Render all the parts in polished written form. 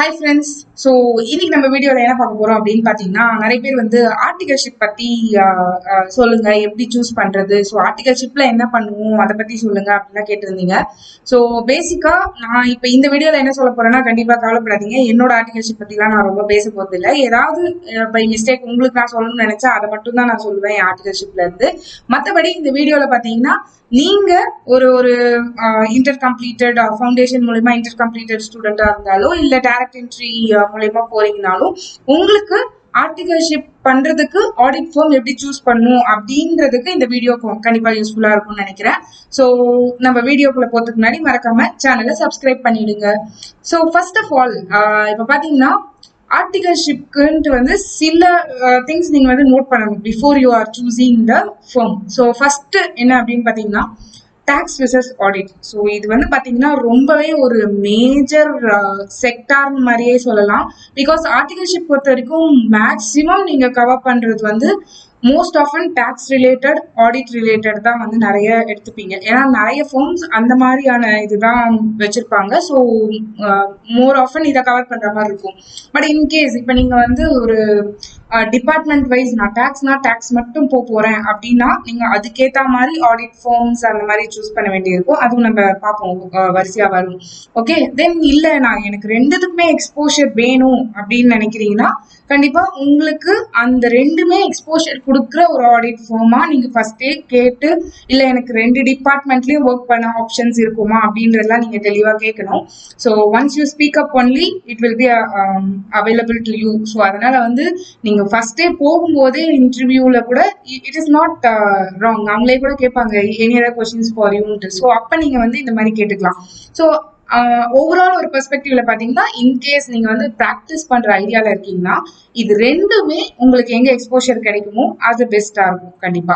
Hi friends. So இன்னைக்கு நம்ம வீடியோவில் என்ன பார்க்க போகிறோம் அப்படின்னு பார்த்தீங்கன்னா, நிறைய பேர் வந்து ஆர்டிகல்ஷிப் பற்றி சொல்லுங்க, எப்படி சூஸ் பண்ணுறது, ஸோ ஆர்டிகல்ஷிப்பில் என்ன பண்ணுவோம் அதை பற்றி சொல்லுங்க அப்படிலாம் கேட்டிருந்தீங்க. ஸோ பேசிக்காக நான் இப்போ இந்த வீடியோவில் என்ன சொல்ல போகிறேன்னா, கண்டிப்பாக கவலைப்படாதீங்க, என்னோட ஆர்டிகல்ஷிப் பற்றிலாம் நான் ரொம்ப பேச போகிறது இல்லை. ஏதாவது பை மிஸ்டேக் உங்களுக்கு நான் சொல்லணும்னு நினச்சா அதை மட்டும் தான் நான் சொல்லுவேன் என் ஆர்டிகல்ஷிப்ல இருந்து. மற்றபடி இந்த வீடியோவில் பார்த்தீங்கன்னா, நீங்க ஒரு ஒரு இன்டர் கம்ப்ளீட்டட் ஃபவுண்டேஷன் மூலமா இன்டர் கம்ப்ளீட்டட் ஸ்டூடெண்டா இருந்தாலோ இல்ல டைரக்ட் என்ட்ரி மூலமா போறீங்கனாலும் உங்களுக்கு ஆர்டிகல்ஷிப் பண்றதுக்கு ஆடிட் ஃபார்ம் எப்படி சூஸ் பண்ணும் அப்படின்றதுக்கு இந்த வீடியோ கண்டிப்பா யூஸ்ஃபுல்லா இருக்கும்னு நினைக்கிறேன். ஸோ நம்ம வீடியோக்குள்ள போறதுக்கு முன்னாடி மறக்காம சேனலை சப்ஸ்கிரைப் பண்ணிடுங்க. ஸோ ஃபர்ஸ்ட் ஆஃப் ஆல் இப்போ பாத்தீங்கன்னா ஆர்டிகல்ஷிப்க்குன்ட்டு வந்து சில திங்ஸ் நீங்க வந்து நோட் பண்ணணும் before you are choosing the firm. So first என்ன அப்படின்னு பார்த்தீங்கன்னா டாக்ஸ் விசஸ் ஆடிட். ஸோ இது வந்து பார்த்தீங்கன்னா ரொம்பவே ஒரு மேஜர் செக்டார் மாதிரியே சொல்லலாம். பிகாஸ் ஆர்டிகல்ஷிப் பொறுத்த வரைக்கும் மேக்ஸிமம் நீங்கள் கவர் பண்ணுறது வந்து most often tax related audit related தான் வந்து நிறைய எடுத்துப்பீங்க. ஏன்னா நிறைய ஃபார்ம்ஸ் அந்த மாதிரியான இதுதான் வச்சிருப்பாங்க. ஸோ மோர் ஆஃபன் இதை கவர் பண்ணுற மாதிரி இருக்கும். பட் இன்கேஸ் இப்போ நீங்கள் வந்து ஒரு டிபார்ட்மெண்ட் வைஸ் நான் டேக்ஸ் மட்டும் போறேன் அப்படின்னா நீங்க அதுக்கேற்ற மாதிரி ஆடிட் ஃபார்ம்ஸ் அந்த மாதிரி சூஸ் பண்ண வேண்டியிருக்கும். அதுவும் நம்ம பார்ப்போம் வரிசையா வரும். ஓகே, தென் இல்லை நான் எனக்கு ரெண்டுத்துக்குமே எக்ஸ்போஷர் வேணும் அப்படின்னு நினைக்கிறீங்கன்னா கண்டிப்பா உங்களுக்கு அந்த ரெண்டுமே எக்ஸ்போஷர் கொடுக்குற ஒரு ஆடிட் ஃபார்மா நீங்க ஃபர்ஸ்டே கேட்டு இல்லை எனக்கு ரெண்டு டிபார்ட்மெண்ட்லயும் ஒர்க் பண்ண ஆப்ஷன்ஸ் இருக்குமா அப்படின்றதெல்லாம் நீங்க தெளிவா கேட்கணும். So once you speak up only it will be available to you. So அதனால வந்து நீங்க ஃபர்ஸ்டே போகும்போதே இன்டர்வியூல கூட இட் இஸ் நாட் ராங், அவங்களே கூட கேட்பாங்க any other questions for unit. So அப்ப நீங்க வந்து இந்த மாதிரி கேட்டுக்கலாம். ஸோ ஓவரால் ஒரு பெர்ஸ்பெக்டிவ்ல பாத்தீங்கன்னா இன்கேஸ் நீங்க வந்து ப்ராக்டிஸ் பண்ற ஐடியால இருக்கீங்கன்னா இது ரெண்டுமே உங்களுக்கு எங்க எக்ஸ்போஷர் கிடைக்குமோ அது பெஸ்டா இருக்கும் கண்டிப்பா.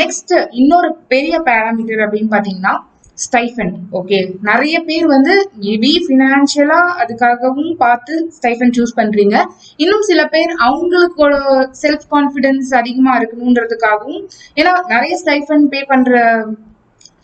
நெக்ஸ்ட் இன்னொரு பெரிய பேராமீட்டர் அப்படின்னு பாத்தீங்கன்னா ஸ்டைஃபண்ட். ஓகே, நிறைய பேர் வந்து மேபி ஃபினான்ஷியலா அதுக்காகவும் பார்த்து ஸ்டைஃபண்ட் சூஸ் பண்றீங்க. இன்னும் சில பேர் அவங்களுக்கு செல்ஃப் கான்ஃபிடன்ஸ் அதிகமா இருக்கணும்ன்றதுக்காகவும், ஏன்னா நிறைய ஸ்டைஃபண்ட் பே பண்ற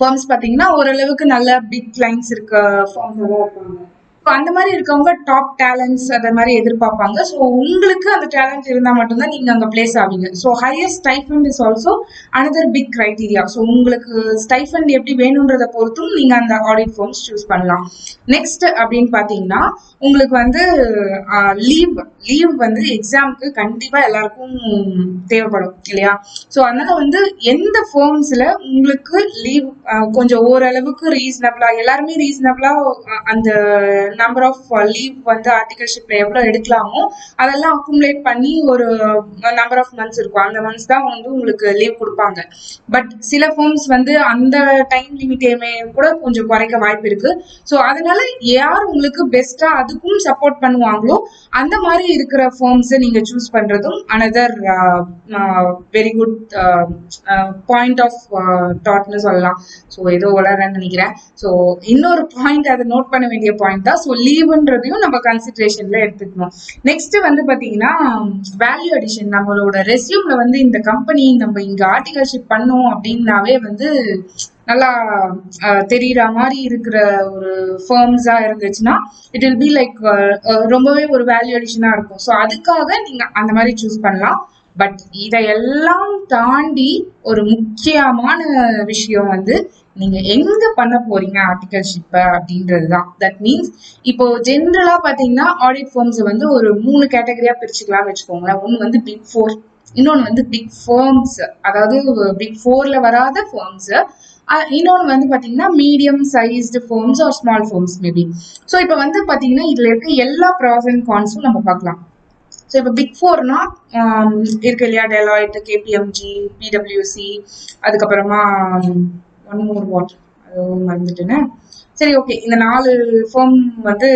ஃபார்ம்ஸ் பார்த்தீங்கன்னா ஓரளவுக்கு நல்ல பிக் கிளைண்ட்ஸ் இருக்க ஃபார்ம்ஸ் தான் இருப்பாங்க. ஸோ அந்த மாதிரி இருக்கவங்க டாப் டேலண்ட்ஸ் அதை மாதிரி எதிர்பார்ப்பாங்க. ஸோ உங்களுக்கு அந்த டேலண்ட் இருந்தால் மட்டும்தான் நீங்கள் அங்கே பிளேஸ் ஆவீங்க. So higher stipend is also another big criteria. So உங்களுக்கு ஸ்டைஃபண்ட் எப்படி வேணுன்றதை பொறுத்தும் நீங்கள் அந்த ஆடிட் ஃபார்ம்ஸ் சூஸ் பண்ணலாம். நெக்ஸ்ட் அப்படின்னு பார்த்தீங்கன்னா உங்களுக்கு வந்து லீவ் வந்து எக்ஸாமுக்கு கண்டிப்பாக எல்லாருக்கும் தேவைப்படும் இல்லையா? ஸோ அதனால வந்து எந்த ஃபார்ம்ஸில் உங்களுக்கு லீவ் கொஞ்சம் ஓரளவுக்கு ரீசனபிளா, எல்லாருமே ரீசனபிளா அந்த நம்பர் ஆஃப் லீவ் வந்து ஆர்டிகல்ஷிப்ல எவ்வளவு எடுக்கலாமோ அதெல்லாம் அக்குமுலேட் பண்ணி ஒரு நம்பர் ஆஃப் மந்த்ஸ் இருக்கும். அந்த மந்த்ஸ் தான் வந்து உங்களுக்கு லீவ் கொடுப்பாங்க. பட் சில ஃபார்ம்ஸ் வந்து அந்த டைம் லிமிட்டேமே கூட கொஞ்சம் குறைக்க வாய்ப்பு இருக்கு. ஸோ அதனால யார் உங்களுக்கு பெஸ்டா அதுக்கும் சப்போர்ட் பண்ணுவாங்களோ அந்த மாதிரி இருக்கிற ஃபார்ம்ஸ் நீங்க சூஸ் பண்றதும் another very good point of தாட்னு சொல்லலாம். ஸோ ஏதோ வளரன்னு நினைக்கிறேன். ஸோ இன்னொரு பாயிண்ட் அதை நோட் பண்ண வேண்டிய பாயிண்ட் தான். ஸோ லீவுன்றதையும் நம்ம கன்சிடரேஷன்ல எடுத்துக்கணும். நெக்ஸ்ட் வந்து பாத்தீங்கன்னா வேல்யூ அடிஷன். நம்மளோட ரெஸ்யூம்ல வந்து இந்த கம்பெனி நம்ம இங்க ஆர்டிகல்ஷிப் பண்ணோம் அப்படின்னாவே வந்து நல்லா தெரியற மாதிரி இருக்கிற ஒரு ஃபர்ம்ஸா இருந்துச்சுன்னா இட் வில் பி லைக் ரொம்பவே ஒரு வேல்யூ அடிஷனா இருக்கும். ஸோ அதுக்காக நீங்க அந்த மாதிரி சூஸ் பண்ணலாம். பட் இதையெல்லாம் தாண்டி ஒரு முக்கியமான விஷயம் வந்து நீங்க எங்க பண்ண போறீங்க ஆர்டிகல்ஷிப்ப அப்படின்றதுதான். தட் மீன்ஸ் இப்போ ஜென்ரலா பாத்தீங்கன்னா ஆடிட் ஃபார்ம்ஸ் வந்து ஒரு 3 கேட்டகரியா பிரிச்சுக்கலாம்னு வச்சுக்கோங்களேன். ஒன்னு வந்து பிக் 4, இன்னொன்னு வந்து பிக் ஃபர்ம்ஸ், அதாவது பிக் 4ல வராத ஃபார்ம்ஸ், இன்னொன்று வந்து பார்த்தீங்கன்னா medium sized firms or small firms maybe. So இப்போ வந்து பார்த்தீங்கன்னா இதில் இருக்க எல்லா ப்ராஸ் அண்ட் கான்ஸும் நம்ம பார்க்கலாம். ஸோ இப்போ பிக் 4னா இருக்கு இல்லையா, டெலாய்ட், கேபிஎம்ஜி, பிடபிள்யூசி, அதுக்கப்புறமா ஒன் மோர் வாட் அது மறந்துட்டேன்னு. சரி, ஓகே, இந்த 4 ஃபார்ம் வந்து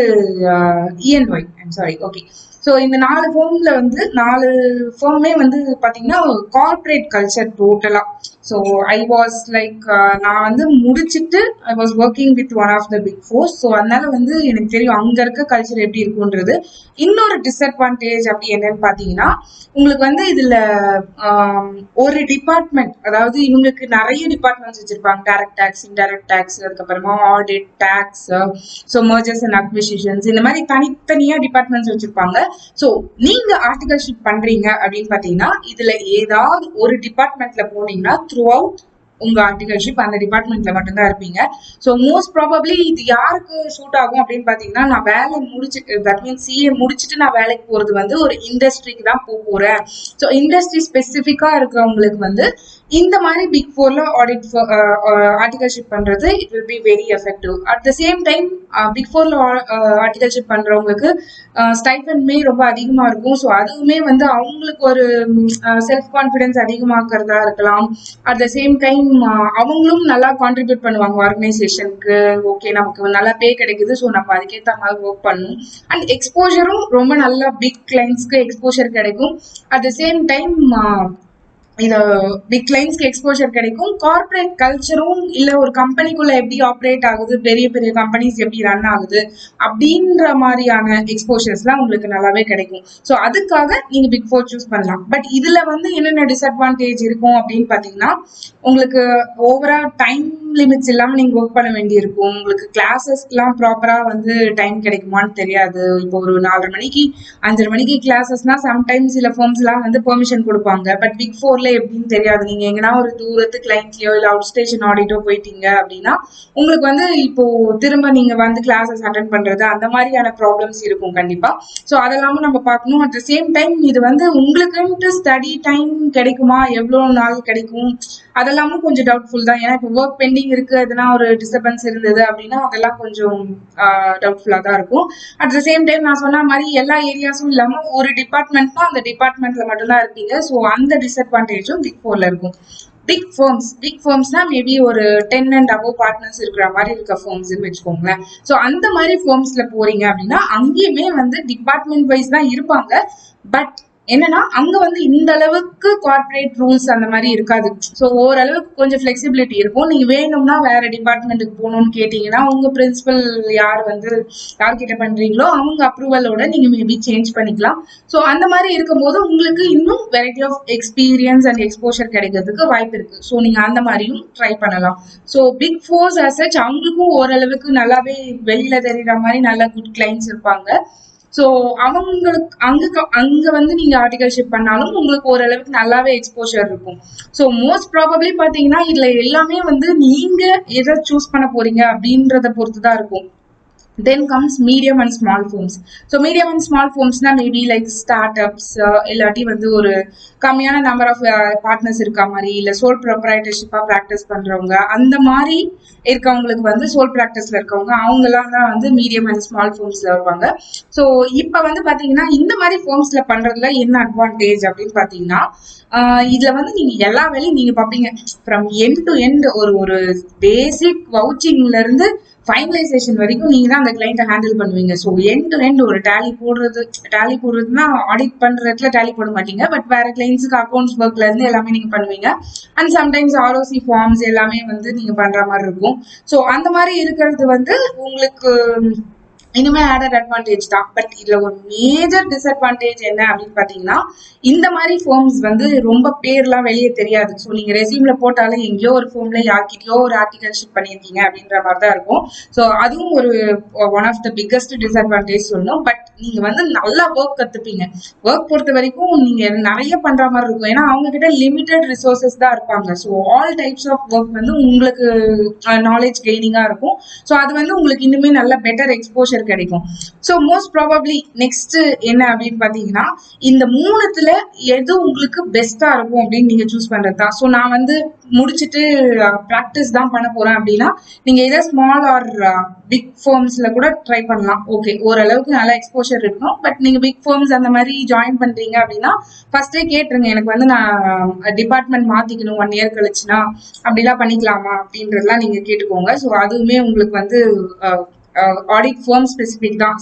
இஎன்ஒய், சாரி, ஓகே. ஸோ இந்த 4 ஃபேர்ம்ல வந்து 4 ஃபேர்மே வந்து பார்த்தீங்கன்னா கார்ப்பரேட் கல்ச்சர் டோட்டலா. ஸோ ஐ வாஸ் லைக் நான் வந்து முடிச்சுட்டு I was working with one of the big fours. So அதனால வந்து எனக்கு தெரியும் அங்க இருக்க கல்ச்சர் எப்படி இருக்குன்றது. இன்னொரு டிஸ்அட்வான்டேஜ் அப்படி என்னன்னு பார்த்தீங்கன்னா, உங்களுக்கு வந்து இதுல ஒரு டிபார்ட்மெண்ட், அதாவது இவங்களுக்கு நிறைய டிபார்ட்மெண்ட்ஸ் வச்சிருப்பாங்க. டைரக்ட் டேக்ஸ், இன்டைரக்ட் டேக்ஸ், அதுக்கப்புறமா audit, tax, so mergers and acquisitions, இந்த மாதிரி தனித்தனியா டிபார்ட்மெண்ட்ஸ் வச்சிருப்பாங்க. ஸோ நீங்க ஆர்டிகல்ஷிப் பண்றீங்க அப்படின்னு பாத்தீங்கன்னா, இதுல ஏதாவது ஒரு டிபார்ட்மெண்ட்ல போனீங்கன்னா த்ரூ அவுட் உங்க ஆர்டிகல்ஷிப் அந்த டிபார்ட்மெண்ட்ல மட்டும்தான் இருப்பீங்க. ஸோ மோஸ்ட் ப்ராபப்ளி இது யாருக்கு சூட் ஆகும் அப்படின்னு பாத்தீங்கன்னா, நான் வேலை முடிச்சுட்டு, தட் மீன்ஸ் சிஏ முடிச்சுட்டு நான் வேலைக்கு போறது வந்து ஒரு இண்டஸ்ட்ரிக்கு தான் போறேன். ஸோ இண்டஸ்ட்ரி ஸ்பெசிஃபிக்கா இருக்கிறவங்களுக்கு வந்து இந்த மாதிரி பிக் ஃபோர்ல ஆடிட் ஆர்டிகல்ஷிப் பண்றது it will be very effective. At the same time big ஃபோர்ல ஆர்டிகல்ஷிப் பண்றவங்களுக்கு ஸ்டைஃபன்மே ரொம்ப அதிகமா இருக்கும். ஸோ அதுவுமே வந்து அவங்களுக்கு ஒரு செல்ஃப் கான்ஃபிடன்ஸ் அதிகமாக்குறதா இருக்கலாம். அட் த சேம் டைம் அவங்களும் நல்லா கான்ட்ரிபியூட் பண்ணுவாங்க ஆர்கனைசேஷனுக்கு. ஓகே, நமக்கு நல்லா பே கிடைக்குது, ஸோ நம்ம அதுக்கேற்ற மாதிரி ஒர்க் பண்ணணும். அண்ட் எக்ஸ்போஜரும் ரொம்ப நல்லா பிக் கிளைண்ட்ஸ்க்கு எக்ஸ்போஜர் கிடைக்கும். அட் த சேம் டைம் இது பிக் கிளைண்ட்ஸ்க்கு எக்ஸ்போஜர் கிடைக்கும். கார்பரேட் கல்ச்சரும் இல்ல ஒரு கம்பெனிக்குள்ள எப்படி ஆப்ரேட் ஆகுது, பெரிய பெரிய கம்பெனிஸ் எப்படி ரன் ஆகுது அப்படின்ற மாதிரியான எக்ஸ்போஜர்ஸ்லாம் உங்களுக்கு நல்லாவே கிடைக்கும். ஸோ அதுக்காக நீங்க பிக் ஃபோர் சூஸ் பண்ணலாம். பட் இதுல வந்து என்னென்ன டிஸ்அட்வான்டேஜ் இருக்கும் அப்படின்னு பாத்தீங்கன்னா, உங்களுக்கு ஓவரா டைம் லிமிட்ஸ் இல்லாம நீங்க ஒர்க் பண்ண வேண்டியிருக்கும். உங்களுக்கு கிளாஸஸ்லாம் ப்ராப்பரா வந்து டைம் கிடைக்குமான்னு தெரியாது. இப்போ ஒரு 4:30 மணிக்கு 5:30 மணிக்கு கிளாஸஸ்னா சம்டைம்ஸ் சில ஃபர்ம்ஸ் எல்லாம் வந்து பெர்மிஷன் கொடுப்பாங்க. பட் பிக் ஃபோர்ல எப்படின்னு தெரியாது. நீங்க எங்கன்னா ஒரு தூரத்து கிளைண்ட்லயோ இல்ல அவுட் ஸ்டேஷன் ஆடிட்டோ போயிட்டீங்க அப்படின்னா உங்களுக்கு வந்து இப்போ திரும்ப நீங்க வந்து கிளாஸஸ் அட்டென்ட் பண்றது அந்த மாதிரியான ப்ராப்ளம்ஸ் இருக்கும் கண்டிப்பா. ஸோ அதெல்லாமும் நம்ம பார்க்கணும். அட் த சேம் டைம் இது வந்து உங்களுக்குன்ட்டு ஸ்டடி டைம் கிடைக்குமா, எவ்வளவு நாள் கிடைக்கும், அதெல்லாமும் கொஞ்சம் டவுட்ஃபுல் தான். ஏன்னா இப்போ ஒர்க் பெண்டிங் இருக்கு, எதனா ஒரு டிஸ்டர்பன்ஸ் இருந்தது அப்படின்னா அதெல்லாம் கொஞ்சம் டவுட்ஃபுல்லா தான் இருக்கும். அட் த சேம் டைம் நான் சொன்ன மாதிரி எல்லா ஏரியாஸும் இல்லாம ஒரு டிபார்ட்மெண்ட்னா அந்த டிபார்ட்மெண்ட்ல மட்டும்தான் இருப்பீங்க. ஸோ அந்த டிஸ்அட்வான்டேஜும் பிக் ஃபோர்ல இருக்கும். பிக் ஃபர்ம்ஸ்னா மேபி ஒரு 10 அண்ட் அபவ் பார்ட்னர்ஸ் இருக்கிற மாதிரி இருக்க ஃபர்ம்ஸ்ன்னு வச்சுக்கோங்களேன். ஸோ அந்த மாதிரி ஃபர்ம்ஸ்ல போறீங்க அப்படின்னா அங்கேயுமே வந்து டிபார்ட்மெண்ட் வைஸ் தான் இருப்பாங்க. பட் என்னன்னா அங்க வந்து இந்த அளவுக்கு கார்பரேட் ரூல்ஸ் அந்த மாதிரி இருக்காது. ஸோ ஓரளவுக்கு கொஞ்சம் ஃபிளெக்சிபிலிட்டி இருக்கும். நீங்க வேணும்னா வேற டிபார்ட்மெண்ட்டுக்கு போகணும்னு கேட்டீங்கன்னா உங்க பிரின்சிபல் யார்கிட்ட பண்றீங்களோ அவங்க அப்ரூவலோட நீங்க மேபி சேஞ்ச் பண்ணிக்கலாம். ஸோ அந்த மாதிரி இருக்கும்போது உங்களுக்கு இன்னும் variety of experience and exposure கிடைக்கிறதுக்கு வாய்ப்பு இருக்கு. ஸோ நீங்க அந்த மாதிரியும் ட்ரை பண்ணலாம். So big fours as such அவங்களுக்கும் ஓரளவுக்கு நல்லாவே வெளியில தெரியுற மாதிரி நல்ல குட் கிளைண்ட்ஸ் இருப்பாங்க. ஸோ அவங்களுக்கு அங்க வந்து நீங்க ஆர்டிகல்ஷிப் பண்ணாலும் உங்களுக்கு ஓரளவுக்கு நல்லாவே எக்ஸ்போஷர் இருக்கும். ஸோ மோஸ்ட் ப்ராபப்ளி பாத்தீங்கன்னா இதுல எல்லாமே வந்து நீங்க எதை சூஸ் பண்ண போறீங்க அப்படின்றத பொறுத்து தான் இருக்கும். Then comes medium and small firms. So medium and small firms na maybe like startups illati வந்து ஒரு கம்மியான நம்பர் ஆஃப் பார்ட்னர்ஸ் இருக்க மாதிரி இல்ல சோல் ப்ரொப்ரைட்டர்ஷிப்பா ப்ராக்டிஸ் பண்றவங்க அந்த மாதிரி இருக்கவங்களுக்கு வந்து சோல் ப்ராக்டிஸ்ல இருக்கவங்க அவங்க எல்லாம் தான் வந்து மீடியம் அண்ட் ஸ்மால் ஃபர்ம்ஸ்ல வருவாங்க. ஸோ இப்ப வந்து பாத்தீங்கன்னா இந்த மாதிரி ஃபர்ம்ஸ்ல பண்றதுல என்ன அட்வான்டேஜ் அப்படின்னு பாத்தீங்கன்னா, இதுல வந்து நீங்க எல்லா வேலையும் நீங்க பாப்பீங்க. ஃப்ரம் எண்ட் டு எண்ட் ஒரு பேசிக் வவுச்சிங்ல இருந்து ஃபைனலைசேஷன் வரைக்கும் நீங்க தான் அந்த கிளைண்ட்டை ஹேண்டில் பண்ணுவீங்க. ஸோ எண்ட் டு எண்ட் ஒரு டேலி போடுறதுன்னா ஆடிட் பண்றதுல டேலி போட மாட்டீங்க. பட் வேற கிளைண்ட்ஸுக்கு அக்கௌண்ட்ஸ் ஒர்க்ல இருந்து எல்லாமே நீங்க பண்ணுவீங்க. அண்ட் சம்டைம்ஸ் ஆர்ஓசி ஃபார்ம்ஸ் எல்லாமே வந்து நீங்க பண்ற மாதிரி இருக்கும். ஸோ அந்த மாதிரி இருக்கிறது வந்து உங்களுக்கு இனிமே ஆடட் அட்வான்டேஜ் தான். பட் இதுல ஒரு மேஜர் டிஸ்அட்வான்டேஜ் என்ன அப்படின்னு பாத்தீங்கன்னா, இந்த மாதிரி ஃபார்ம்ஸ் வந்து ரொம்ப பேர்லாம் வெளியே தெரியாது. ஸோ நீங்க ரெசியூம்ல போட்டாலே எங்கேயோ ஒரு ஃபார்ம்ல யார்கிட்டயோ ஒரு ஆர்டிகல்ஷிப் பண்ணியிருக்கீங்க அப்படின்ற மாதிரி தான் இருக்கும். ஸோ அதுவும் ஒரு one of the biggest disadvantage சொல்லணும். பட் நீங்க வந்து நல்லா ஒர்க் கத்துப்பீங்க. ஒர்க் பொறுத்த வரைக்கும் நீங்க நிறைய பண்ற மாதிரி இருக்கும். ஏன்னா அவங்க கிட்ட லிமிடெட் ரிசோர்சஸ் தான் இருப்பாங்க. So all types of work வந்து உங்களுக்கு நாலேஜ் கெய்னிங்கா இருக்கும். ஸோ அது வந்து உங்களுக்கு இன்னுமே நல்ல பெட்டர் எக்ஸ்போஷர் கிடைக்கும். ஸோ மோஸ்ட் ப்ராபப்ளி நெக்ஸ்ட் என்ன அப்படின்னு பாத்தீங்கன்னா, இந்த மூணுத்துல எது உங்களுக்கு பெஸ்டா இருக்கும் அப்படின்னு நீங்க சூஸ் பண்றது தான். ஸோ நான் வந்து முடிச்சுட்டு ப்ராக்டிஸ் தான் பண்ண போறேன் அப்படின்னா நீங்க எதை ஸ்மால் ஆர் பிக் ஃபர்ம்ஸ்ல கூட ட்ரை பண்ணலாம். ஓகே, ஓரளவுக்கு நல்ல எக்ஸ்போஷர் இருக்கணும். பட் நீங்க பிக் ஃபர்ம்ஸ் அந்த மாதிரி ஜாயின் பண்றீங்க அப்படின்னா ஃபர்ஸ்டே கேட்டுருங்க, எனக்கு வந்து நான் டிபார்ட்மெண்ட் மாத்திக்கணும் 1 year கழிச்சுனா அப்படிலாம் பண்ணிக்கலாமா அப்படின்றதுலாம் நீங்க கேட்டுக்கோங்க. ஸோ அதுவுமே உங்களுக்கு வந்து ஆடிட் ஃபர்ம் ஸ்பெசிபிக் தான்.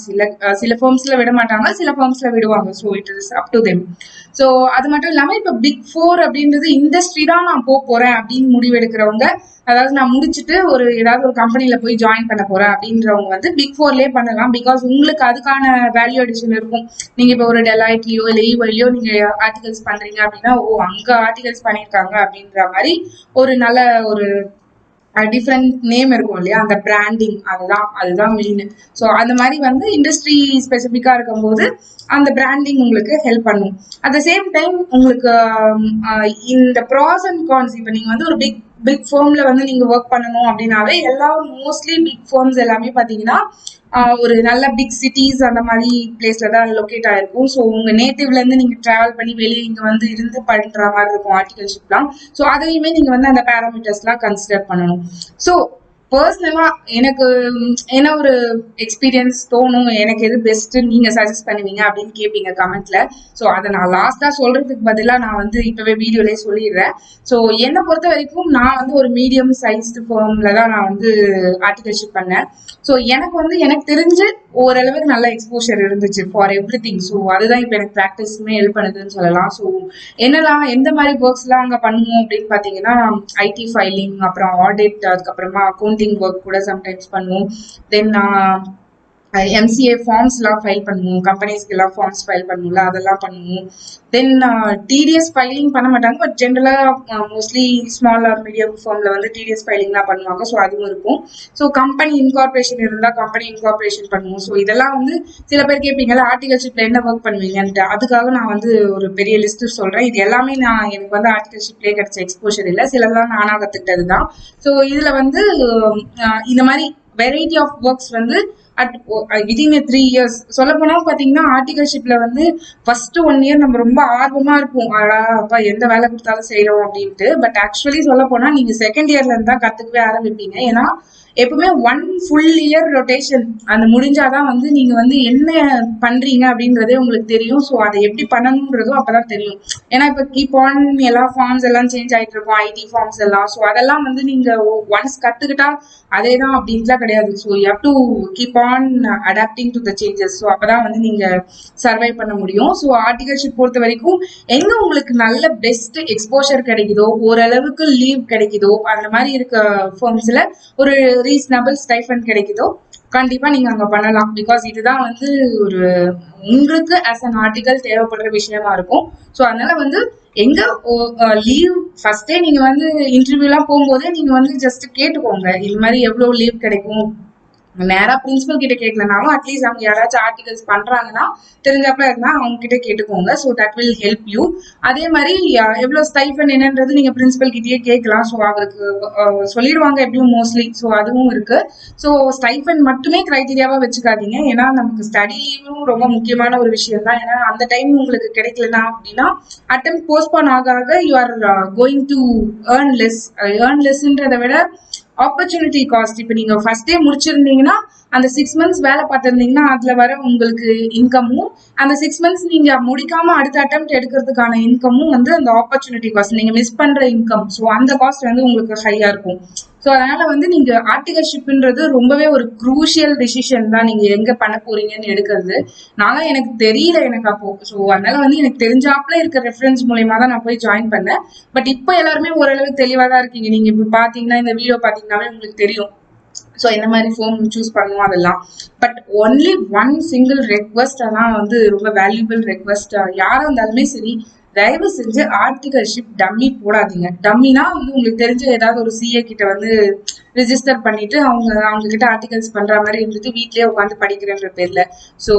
சில ஃபர்ம்ஸ்ல விட மாட்டாங்க, சில ஃபர்ம்ஸ்ல விடுவாங்க. So it is up to them. So அது மட்டும் இல்லாம இப்ப பிக் ஃபோர் அப்படின்றது இண்டஸ்ட்ரி தான் நான் போறேன் அப்படின்னு முடிவெடுக்கிறவங்க, அதாவது நான் முடிச்சுட்டு ஏதாவது ஒரு கம்பெனில போய் ஜாயின் பண்ண போறேன் அப்படின்றவங்க வந்து பிக் ஃபோர்லயே பண்ணலாம். பிகாஸ் உங்களுக்கு அதுக்கான வேல்யூ அடிஷன் இருக்கும். நீங்க இப்ப ஒரு டெலாய்ட்லயோ இல்லை ஈவர்லயோ நீங்க ஆர்டிகல்ஸ் பண்றீங்க அப்படின்னா, அங்க ஆர்டிகல்ஸ் பண்ணிருக்காங்க அப்படின்ற மாதிரி ஒரு நல்ல ஒரு டிஃப்ரெண்ட் நேம் இருக்கும் இல்லையா, அந்த பிராண்டிங், அதுதான் மெயின். ஸோ அந்த மாதிரி வந்து இண்டஸ்ட்ரி ஸ்பெசிஃபிக்கா இருக்கும்போது அந்த பிராண்டிங் உங்களுக்கு ஹெல்ப் பண்ணும். அட் த சேம் டைம் உங்களுக்கு இந்த ப்ராஸ் அண்ட் கான்ஸ், இப்போ நீங்க வந்து ஒரு பிக் ஃபர்ம்ல வந்து நீங்க ஒர்க் பண்ணணும் அப்படின்னாவே எல்லாரும் மோஸ்ட்லி பிக் ஃபர்ம்ஸ் எல்லாமே பாத்தீங்கன்னா ஒரு நல்ல பிக் சிட்டிஸ் அந்த மாதிரி பிளேஸ்ல தான் லொக்கேட் ஆயிருக்கும். ஸோ உங்க நேட்டிவ்ல இருந்து நீங்க டிராவல் பண்ணி வெளியே இங்க வந்து இருந்து பண்ற மாதிரி இருக்கும் ஆர்டிகல்ஷிப்லாம். ஸோ அதையுமே நீங்க வந்து அந்த பேராமீட்டர்ஸ்லாம் கன்சிடர் பண்ணணும். ஸோ பர்சனலா எனக்கு என்ன ஒரு எக்ஸ்பீரியன்ஸ் தோணும், எனக்கு எது பெஸ்ட் நீங்க சஜஸ்ட் பண்ணுவீங்க அப்படின்னு கேட்பீங்க கமெண்ட்ல. ஸோ அதை நான் லாஸ்டா சொல்றதுக்கு பதிலாக நான் வந்து இப்பவே வீடியோலயே சொல்லிடுறேன். ஸோ என்னை பொறுத்த வரைக்கும் நான் வந்து ஒரு மீடியம் சைஸ்டு ஃபார்ம்ல தான் நான் வந்து ஆர்டிகல்ஷிப் பண்ணேன். ஸோ எனக்கு தெரிஞ்சு ஓரளவுக்கு நல்ல எக்ஸ்போஷர் இருந்துச்சு ஃபார் எவ்ரி திங். ஸோ அதுதான் இப்போ எனக்கு ப்ராக்டிஸ்மே ஹெல்ப் பண்ணுதுன்னு சொல்லலாம். ஸோ என்னெல்லாம் எந்த மாதிரி ஒர்க்ஸ்லாம் அங்கே பண்ணுவோம் அப்படின்னு பார்த்தீங்கன்னா, ஐடி ஃபைலிங், அப்புறம் ஆடிட், அதுக்கப்புறமா அக்கௌண்டிங் ஒர்க் கூட சம்டைம்ஸ் பண்ணுவோம். தென் எம்சிஏ ஃபார்ம்ஸ்லாம் ஃபைல் பண்ணுவோம், கம்பெனிஸ்க்கு எல்லாம் ஃபார்ம்ஸ் ஃபைல் பண்ணுவோம்ல, அதெல்லாம் பண்ணுவோம். தென் டிடிஎஸ் ஃபைலிங் பண்ண மாட்டாங்க, பட் ஜென்ரலாக மோஸ்ட்லி ஸ்மால் ஆர் மீடியம் ஃபார்மில் வந்து டிடிஎஸ் ஃபைலிங்லாம் பண்ணுவாங்க. ஸோ அதுவும் இருக்கும். ஸோ கம்பெனி இன்கார்பரேஷன் இருந்தால் கம்பெனி இன்கார்பரேஷன் பண்ணுவோம். ஸோ இதெல்லாம் வந்து சில பேர் கேட்பீங்களா ஆர்டிகல்ஷிப்ல என்ன ஒர்க் பண்ணுவீங்கன்ட்டு, அதுக்காக நான் வந்து ஒரு பெரிய லிஸ்ட் சொல்கிறேன். இது எல்லாமே எனக்கு வந்து ஆர்டிகல்ஷிப்லேயே கிடைச்ச எக்ஸ்போஷர் இல்லை, சிலதான் நானாக கற்றுக்கிட்டது தான். ஸோ இதில் வந்து இந்த மாதிரி வெரைட்டி ஆஃப் ஒர்க்ஸ் வந்து வித்தின் 3 years சொல்ல போனா பாத்தீங்கன்னா, ஆர்டிகல்ஷிப்ல வந்து ஃபர்ஸ்ட் 1 year நம்ம ரொம்ப ஆர்வமா இருப்போம், அப்பா எந்த வேலை கொடுத்தாலும் செய்யறோம் அப்படின்ட்டு. பட் ஆக்சுவலி சொல்ல போனா நீங்க செகண்ட் இயர்ல இருந்தா கத்துக்கவே ஆரம்பிப்பீங்க. ஏன்னா எப்பவுமே 1 full year ரொட்டேஷன் அந்த முடிஞ்சாதான் வந்து நீங்க வந்து என்ன பண்றீங்க அப்படின்றதே உங்களுக்கு தெரியும். ஸோ அதை எப்படி பண்ணணும்ன்றதும் அப்பதான் தெரியும். ஏன்னா இப்ப கீப் ஆன் எல்லா ஃபார்ம்ஸ் எல்லாம் சேஞ்ச் ஆயிட்டு இருக்கும், ஐடி ஃபார்ம்ஸ் எல்லாம். ஸோ அதெல்லாம் வந்து நீங்க ஒன்ஸ் கத்துக்கிட்டா அதே தான் அப்படின்ட்டுலாம் கிடையாது. So you have to keep on adapting to the changes. So அப்பதான் வந்து நீங்க சர்வை பண்ண முடியும். ஸோ ஆர்டிகல்ஷிப் பொறுத்த வரைக்கும் எங்க உங்களுக்கு நல்ல பெஸ்ட் எக்ஸ்போஷர் கிடைக்குதோ, ஓரளவுக்கு லீவ் கிடைக்குதோ, அந்த மாதிரி இருக்க ஃபார்ம்ஸ்ல ஒரு ரீசனபிள் ஸ்டைஃபன் கிடைக்குதோ கண்டிப்பா நீங்க அங்க பண்ணலாம். பிகாஸ் இதுதான் வந்து ஒரு உங்களுக்கு ஆஸ் அன் ஆர்டிகல் தேவைப்படுற விஷயமா இருக்கும். ஸோ அதனால வந்து எங்க லீவ் ஃபர்ஸ்டே நீங்க வந்து இன்டர்வியூலாம் போகும்போதே நீங்க வந்து ஜஸ்ட் கேட்டுக்கோங்க, இது மாதிரி எவ்வளவு லீவ் கிடைக்கும். நேரா பிரின்சிபல் கிட்ட கேட்கலனாலும் அட்லீஸ்ட் அவங்க யாராச்சும் ஆர்டிகல்ஸ் பண்றாங்கன்னா தெரிஞ்சப்ப இருந்தா அவங்க கிட்ட கேட்டுக்கோங்க. So that will help you. அதே மாதிரி எவ்வளவு ஸ்டைஃபன் என்னன்றது நீங்க பிரின்சிபல் கிட்டயே கேட்கலாம். ஸோ அவருக்கு சொல்லிடுவாங்க எப்படியும் மோஸ்ட்லி. ஸோ அதுவும் இருக்கு. ஸோ ஸ்டைஃபன் மட்டுமே கிரைட்டீரியாவா வச்சுக்காதீங்க. ஏன்னா நமக்கு ஸ்டடி லீவும் ரொம்ப முக்கியமான ஒரு விஷயம் தான். ஏன்னா அந்த டைம் உங்களுக்கு கிடைக்கலனா அப்படின்னா அட்டெம்ப்ட் போஸ்ட்போன் ஆக you are going to earn லெஸ்ன்றதை விட ஆப்பர்ச்சுனிட்டி காஸ்ட். இப்போ நீங்க ஃபர்ஸ்ட் டே முடிச்சிருந்தீங்கன்னா அந்த 6 months வேலை பார்த்திருந்தீங்கன்னா அதுல வர உங்களுக்கு இன்கமும், அந்த 6 months நீங்க முடிக்காம அடுத்த அட்டெம்ப்ட் எடுக்கிறதுக்கான இன்கமும் வந்து அந்த ஆப்பர்ச்சுனிட்டி காஸ்ட், நீங்க மிஸ் பண்ற இன்கம். ஸோ அந்த காஸ்ட் வந்து உங்களுக்கு ஹையா இருக்கும். ஸோ அதனால வந்து நீங்க ஆர்டிகல்ஷிப்ன்றது ரொம்பவே ஒரு குரூஷியல் டிசிஷன் தான், நீங்க எங்க பண்ண போறீங்கன்னு எடுக்கிறது. நானும் எனக்கு தெரியல எனக்கு அப்போ. ஸோ அதனால வந்து எனக்கு தெரிஞ்சாப்புல இருக்க ரெஃபரன்ஸ் மூலயமா தான் நான் போய் ஜாயின் பண்ணேன். பட் இப்போ எல்லாருமே ஓரளவுக்கு தெளிவா தான் இருக்கீங்க. நீங்க இப்போ பாத்தீங்கன்னா இந்த வீடியோ பாத்தீங்கன்னாவே உங்களுக்கு தெரியும் ஸோ என்ன மாதிரி ஃபோன் சூஸ் பண்ணுவோம் அதெல்லாம். பட் ஒன்லி 1 single ரெக்வஸ்ட், அதான் வந்து ரொம்ப வேல்யூபிள் ரெக்வஸ்ட். யாரா இருந்தாலுமே சரி, தயவு செஞ்சு ஆர்டிகல்ஷிப் டம்மி போடாதீங்க. டம்மினா வந்து உங்களுக்கு தெரிஞ்ச ஏதாவது ஒரு சிஏ கிட்ட வந்து ரிஜிஸ்டர் பண்ணிட்டு அவங்க கிட்ட ஆர்டிகல்ஸ் பண்ற மாதிரி இருந்துட்டு வீட்லயே உட்காந்து படிக்கிறன்ற பேர்ல. ஸோ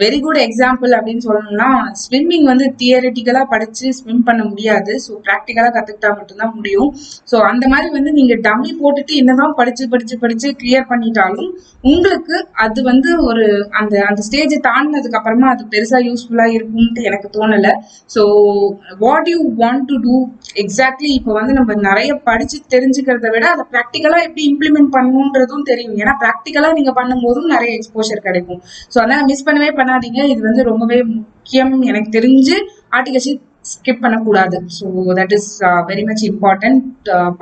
வெரி குட் எக்ஸாம்பிள் அப்படின்னு சொல்லணும்னா, ஸ்விம்மிங் வந்து தியரிட்டிக்கலா படிச்சு ஸ்விம் பண்ண முடியாது. ஸோ ப்ராக்டிக்கலா கத்துக்கிட்டா மட்டும்தான் முடியும். ஸோ அந்த மாதிரி வந்து நீங்க டம்மி போட்டுட்டு என்னதான் படிச்சு கிளியர் பண்ணிட்டாலும் உங்களுக்கு அது வந்து ஒரு அந்த ஸ்டேஜ் தாண்டினதுக்கு அப்புறமா அது பெருசா யூஸ்ஃபுல்லா இருக்கும்னு எனக்கு தோணல. So what you want to do exactly, இப்போ வந்து நம்ம நிறைய படிச்சு தெரிஞ்சுக்கிறத விட அதை ப்ராக்டிக்கலா எப்படி இம்ப்ளிமெண்ட் பண்ணணுன்றதும் தெரியும். ஏன்னா ப்ராக்டிக்கலா நீங்க பண்ணும்போதும் நிறைய எக்ஸ்போஷர் கிடைக்கும். ஸோ அதனால மிஸ் பண்ணவே பண்ணாதீங்க. இது வந்து ரொம்பவே முக்கியம் எனக்கு தெரிஞ்சு. ஆர்டிகல்ஷிப் ஸ்கிப் பண்ணக்கூடாது. So that is very much important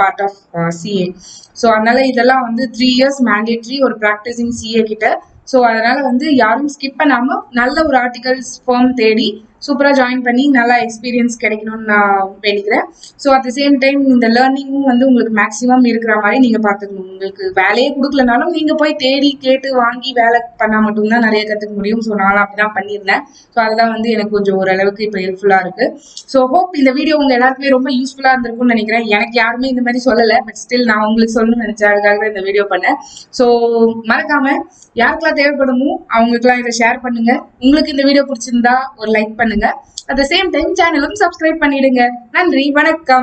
part of CA. So அதனால இதெல்லாம் வந்து 3 years மேண்டேட்ரி ஒரு ப்ராக்டிசிங் சிஏ கிட்ட. ஸோ அதனால வந்து யாரும் ஸ்கிப் பண்ணாம நல்ல ஒரு ஆர்டிகல்ஸ் ஃபார்ம் தேடி சூப்பரா ஜாயின் பண்ணி நல்லா எக்ஸ்பீரியன்ஸ் கிடைக்கணும்னு நான் வேண்டிக்கிறேன். So at the same time இந்த லேர்னிங்கும் வந்து உங்களுக்கு மேக்ஸிமம் இருக்கிற மாதிரி நீங்க பார்த்துக்கணும். உங்களுக்கு வேலையே கொடுக்கலனாலும் நீங்க போய் தேடி கேட்டு வாங்கி வேலை பண்ணா மட்டும்தான் நிறைய கற்றுக்க முடியும். ஸோ நான் அப்படிதான் பண்ணியிருந்தேன். ஸோ அதெல்லாம் வந்து எனக்கு கொஞ்சம் ஓரளவுக்கு இப்போ ஹெல்ப்ஃபுல்லா இருக்கு. ஸோ ஹோப் இந்த வீடியோ உங்க எல்லாருக்குமே ரொம்ப யூஸ்ஃபுல்லா இருந்திருக்கும்னு நினைக்கிறேன். எனக்கு யாருமே இந்த மாதிரி சொல்லலை, பட் ஸ்டில் நான் உங்களுக்கு சொல்லணும்னு நினைச்சேன், அதுக்காக தான் இந்த வீடியோ பண்ணேன். ஸோ மறக்காம யாருக்கெல்லாம் தேவைப்படுமோ அவங்களுக்குலாம் இதை ஷேர் பண்ணுங்க. உங்களுக்கு இந்த வீடியோ பிடிச்சிருந்தா ஒரு லைக் பண்ணுங்க. அட் த சேம் டைம் சேனலும் சப்ஸ்கிரைப் பண்ணிடுங்க. நன்றி, வணக்கம்.